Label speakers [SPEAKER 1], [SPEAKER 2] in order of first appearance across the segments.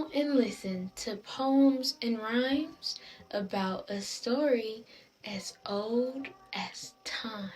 [SPEAKER 1] now and listen to poems and rhymes about a story as old as time.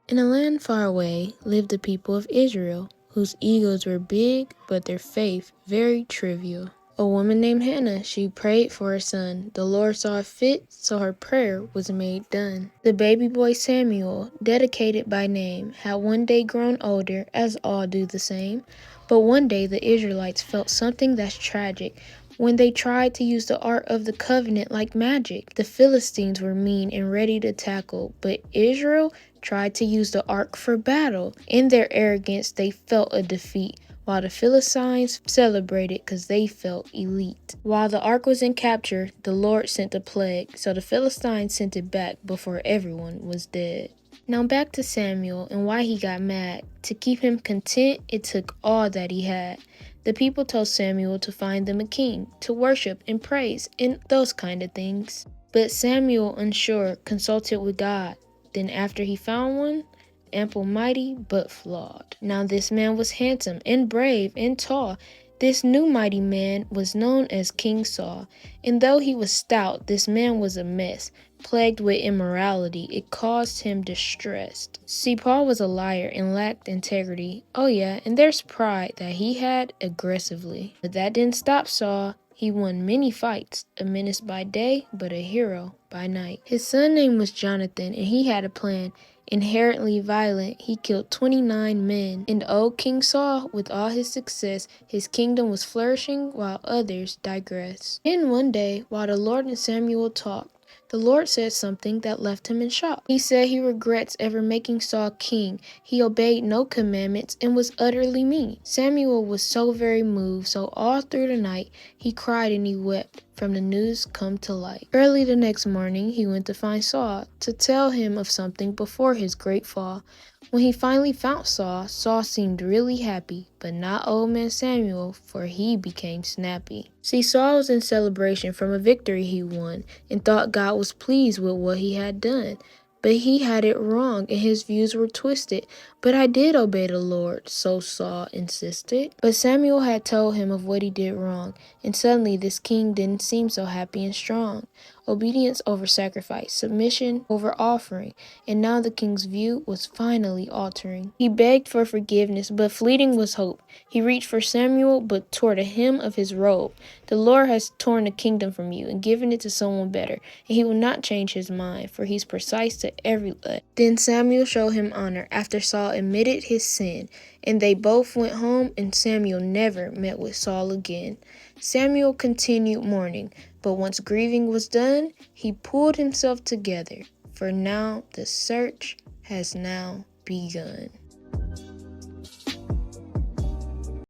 [SPEAKER 1] In a land far away lived the people of Israel, whose egos were big but their faith very trivial. A woman named Hannah, she prayed for her son. The Lord saw it fit, so her prayer was made done. The baby boy Samuel, dedicated by name, had one day grown older, as all do the same. But one day the Israelites felt something that's tragic. When they tried to use the Ark of the Covenant like magic, the Philistines were mean and ready to tackle, but Israel tried to use the Ark for battle. In their arrogance, they felt a defeat, while the Philistines celebrated because they felt elite. While the Ark was in capture, the Lord sent a plague, so the Philistines sent it back before everyone was dead. Now back to Samuel and why he got mad. To keep him content, it took all that he had. The people told Samuel to find them a king, to worship and praise, and those kind of things. But Samuel, unsure, consulted with God. Then after he found one, ample, mighty, but flawed. Now this man was handsome and brave and tall. This new mighty man was known as King Saul. And though he was stout, this man was a mess. Plagued with immorality, it caused him distress. See, Paul was a liar and lacked integrity. Oh yeah, and there's pride that he had aggressively. But that didn't stop Saul. He won many fights, a menace by day, but a hero by night. His son's name was Jonathan, and he had a plan. Inherently violent, he killed 29 men. And old King Saul, with all his success, his kingdom was flourishing while others digressed. Then one day, while the Lord and Samuel talked, the Lord said something that left him in shock. He said he regrets ever making Saul king. He obeyed no commandments and was utterly mean. Samuel was so very moved, so all through the night he cried and he wept from the news come to light. Early the next morning he went to find Saul to tell him of something before his great fall. When he finally found Saul, Saul seemed really happy, but not old man Samuel, for he became snappy. See, Saul was in celebration from a victory he won and thought God was pleased with what he had done. But he had it wrong and his views were twisted. But I did obey the Lord, so Saul insisted. But Samuel had told him of what he did wrong, and suddenly this king didn't seem so happy and strong. Obedience over sacrifice, submission over offering, and now the king's view was finally altering. He begged for forgiveness, but fleeting was hope. He reached for Samuel, but tore the hem of his robe. The Lord has torn the kingdom from you and given it to someone better, and he will not change his mind, for he's precise to every let. Then Samuel showed him honor after Saul admitted his sin, and they both went home, and Samuel never met with Saul again. Samuel continued mourning, but once grieving was done, he pulled himself together, for now the search has now begun.